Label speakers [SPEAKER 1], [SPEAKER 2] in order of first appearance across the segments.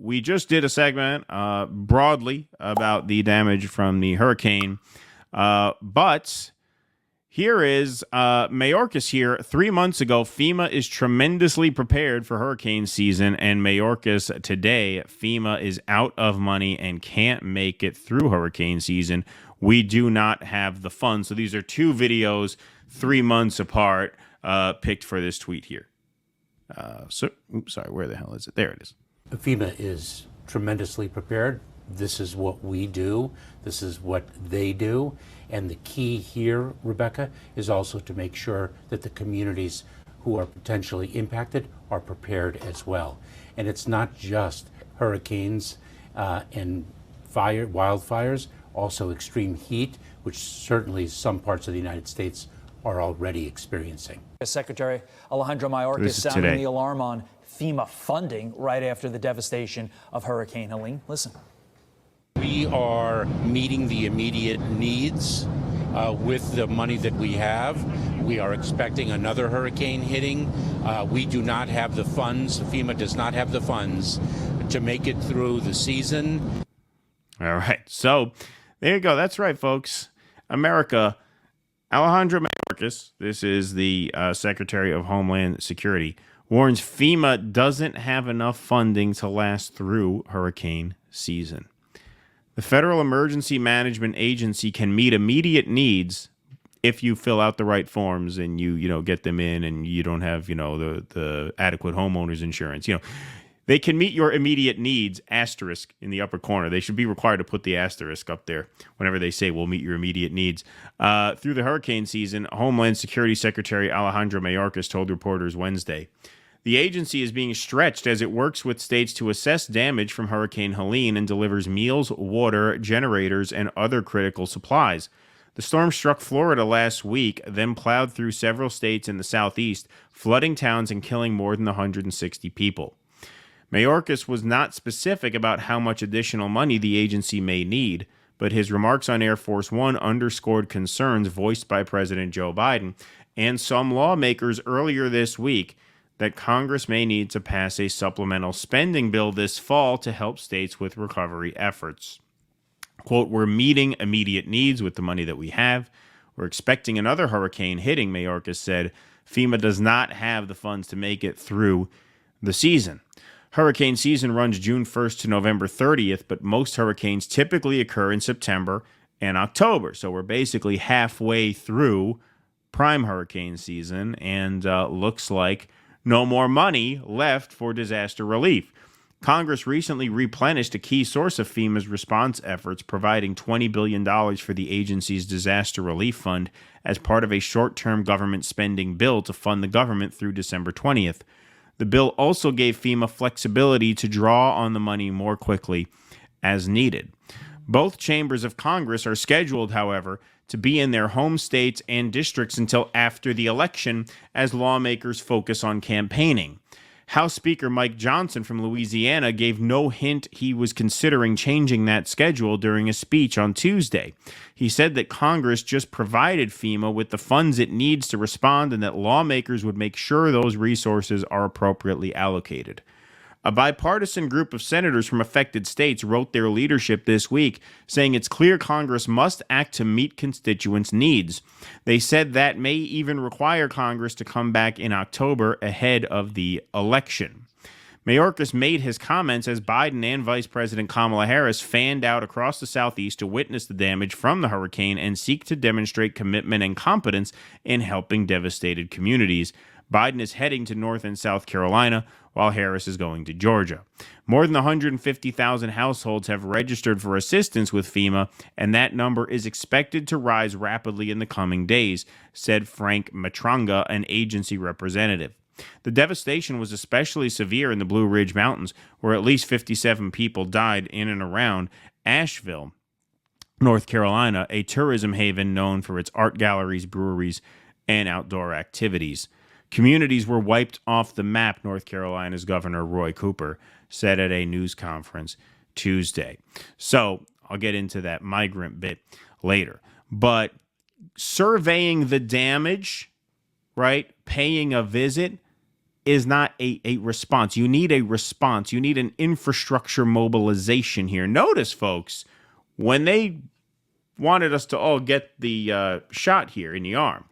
[SPEAKER 1] we just did a segment broadly about the damage from the hurricane, but here is Mayorkas here. 3 months ago, FEMA is tremendously prepared for hurricane season, and Mayorkas today, FEMA is out of money and can't make it through hurricane season. We do not have the funds. So these are two videos 3 months apart picked for this tweet here. Sorry, where the hell is it? There it is.
[SPEAKER 2] FEMA is tremendously prepared. This is what we do. This is what they do. And the key here, Rebecca, is also to make sure that the communities who are potentially impacted are prepared as well. And it's not just hurricanes and wildfires, also extreme heat, which certainly some parts of the United States are already experiencing.
[SPEAKER 3] Secretary Alejandro Mayorkas sounding the alarm on FEMA funding right after the devastation of Hurricane Helene. Listen.
[SPEAKER 4] We are meeting the immediate needs with the money that we have. We are expecting another hurricane hitting. We do not have the funds. FEMA does not have the funds to make it through the season.
[SPEAKER 1] All right. So there you go. That's right, folks. America, Alejandro Mayorkas, this is the Secretary of Homeland Security, warns FEMA doesn't have enough funding to last through hurricane season. The Federal Emergency Management Agency can meet immediate needs if you fill out the right forms and you get them in and you don't have, the adequate homeowners insurance. They can meet your immediate needs, asterisk in the upper corner. They should be required to put the asterisk up there whenever they say we'll meet your immediate needs. Through the hurricane season, Homeland Security Secretary Alejandro Mayorkas told reporters Wednesday, the agency is being stretched as it works with states to assess damage from Hurricane Helene and delivers meals, water, generators, and other critical supplies. The storm struck Florida last week, then plowed through several states in the southeast, flooding towns and killing more than 160 people. Mayorkas was not specific about how much additional money the agency may need, but his remarks on Air Force One underscored concerns voiced by President Joe Biden and some lawmakers earlier this week that Congress may need to pass a supplemental spending bill this fall to help states with recovery efforts. Quote, we're meeting immediate needs with the money that we have. We're expecting another hurricane hitting, Mayorkas said. FEMA does not have the funds to make it through the season. Hurricane season runs June 1st to November 30th, but most hurricanes typically occur in September and October. So we're basically halfway through prime hurricane season, and looks like no more money left for disaster relief. Congress recently replenished a key source of FEMA's response efforts, providing $20 billion for the agency's disaster relief fund as part of a short-term government spending bill to fund the government through December 20th. The bill also gave FEMA flexibility to draw on the money more quickly as needed. Both chambers of Congress are scheduled, however, to be in their home states and districts until after the election as lawmakers focus on campaigning. House Speaker Mike Johnson from Louisiana gave no hint he was considering changing that schedule during a speech on Tuesday. He said that Congress just provided FEMA with the funds it needs to respond and that lawmakers would make sure those resources are appropriately allocated. A bipartisan group of senators from affected states wrote their leadership this week, saying it's clear Congress must act to meet constituents' needs. They said that may even require Congress to come back in October ahead of the election. Mayorkas made his comments as Biden and Vice President Kamala Harris fanned out across the Southeast to witness the damage from the hurricane and seek to demonstrate commitment and competence in helping devastated communities. Biden is heading to North and South Carolina, while Harris is going to Georgia. More than 150,000 households have registered for assistance with FEMA, and that number is expected to rise rapidly in the coming days, said Frank Matranga, an agency representative. The devastation was especially severe in the Blue Ridge Mountains, where at least 57 people died in and around Asheville, North Carolina, a tourism haven known for its art galleries, breweries, and outdoor activities. Communities were wiped off the map, North Carolina's Governor Roy Cooper said at a news conference Tuesday. So I'll get into that migrant bit later. But surveying the damage, right, paying a visit, is not a response. You need a response. You need an infrastructure mobilization here. Notice, folks, when they wanted us to all get the shot here in the arm,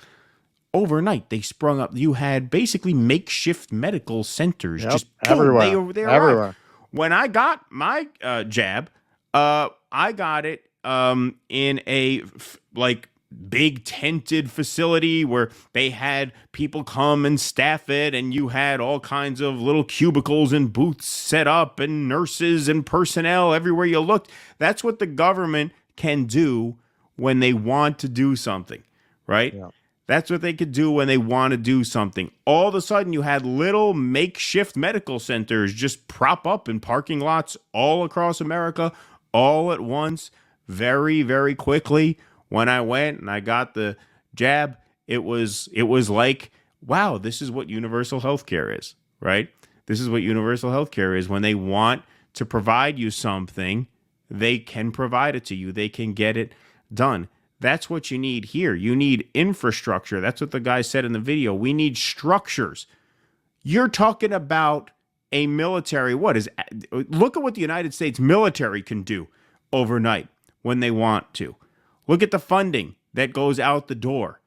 [SPEAKER 1] overnight they sprung up. You had basically makeshift medical centers.
[SPEAKER 5] Yep,
[SPEAKER 1] Just
[SPEAKER 5] everywhere.
[SPEAKER 1] boom, they
[SPEAKER 5] Everywhere.
[SPEAKER 1] When I got my jab, I got it in a big tented facility where they had people come and staff it, and you had all kinds of little cubicles and booths set up and nurses and personnel everywhere you looked. That's what the government can do when they want to do something, right?
[SPEAKER 5] Yeah.
[SPEAKER 1] That's what they could do when they want to do something. All of a sudden, you had little makeshift medical centers just prop up in parking lots all across America, all at once, very, very quickly. When I went and I got the jab, it was like, wow, this is what universal healthcare is, right? This is what universal healthcare is. When they want to provide you something, they can provide it to you. They can get it done. That's what you need here. You need infrastructure. That's what the guy said in the video. We need structures. You're talking about a military. Look at what the United States military can do overnight when they want to. Look at the funding that goes out the door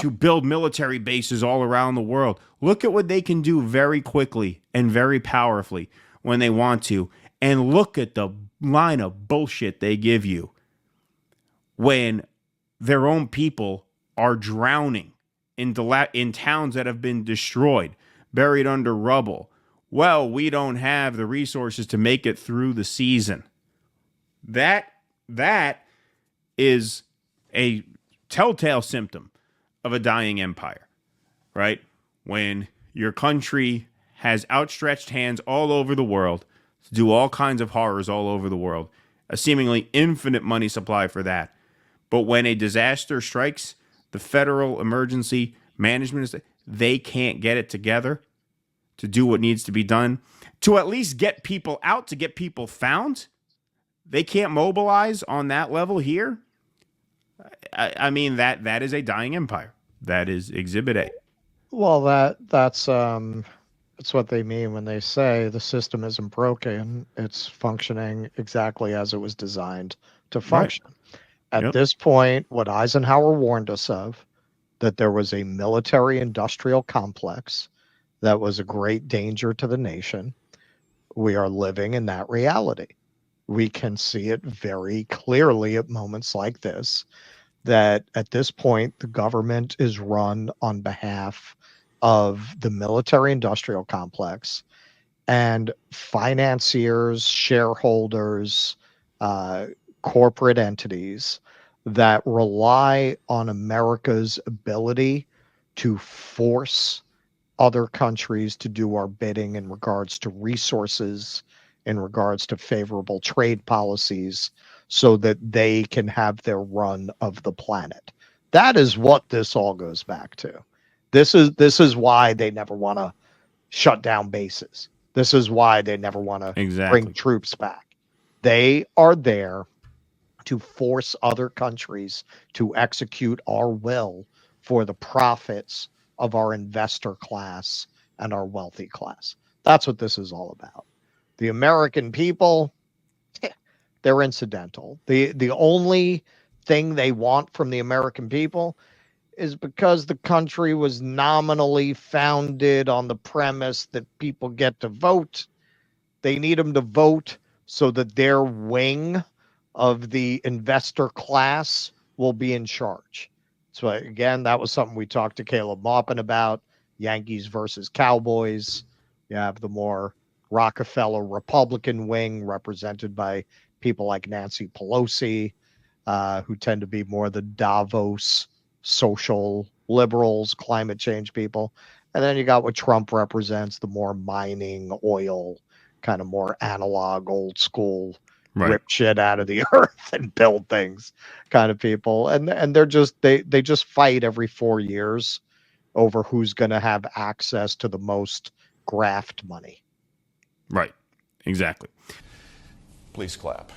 [SPEAKER 1] to build military bases all around the world. Look at what they can do very quickly and very powerfully when they want to. And look at the line of bullshit they give you when their own people are drowning in towns that have been destroyed, buried under rubble. Well, we don't have the resources to make it through the season. That is a telltale symptom of a dying empire, right? When your country has outstretched hands all over the world to do all kinds of horrors all over the world, a seemingly infinite money supply for that. But when a disaster strikes, the Federal Emergency Management, they can't get it together to do what needs to be done, to at least get people out, to get people found. They can't mobilize on that level here. I mean, that is a dying empire. That is Exhibit A.
[SPEAKER 5] Well, that's what they mean when they say the system isn't broken. It's functioning exactly as it was designed to function. Right. At this point, what Eisenhower warned us of, that there was a military-industrial complex that was a great danger to the nation. We are living in that reality. We can see it very clearly at moments like this, that at this point, the government is run on behalf of the military-industrial complex, and financiers, shareholders, corporate entities that rely on America's ability to force other countries to do our bidding in regards to resources, in regards to favorable trade policies, so that they can have their run of the planet. That is what this all goes back to. This is why they never want to shut down bases. This is why they never want to bring troops back. They are there to force other countries to execute our will for the profits of our investor class and our wealthy class. That's what this is all about. The American people, they're incidental. The only thing they want from the American people is because the country was nominally founded on the premise that people get to vote. They need them to vote so that their wing of the investor class will be in charge. So again, that was something we talked to Caleb Maupin about, Yankees versus Cowboys. You have the more Rockefeller Republican wing represented by people like Nancy Pelosi, who tend to be more the Davos social liberals, climate change people. And then you got what Trump represents, the more mining, oil, kind of more analog, old school, rip shit out of the earth and build things kind of people. And they're just, they just fight every 4 years over who's going to have access to the most graft money.
[SPEAKER 1] Right. Exactly.
[SPEAKER 6] Please clap.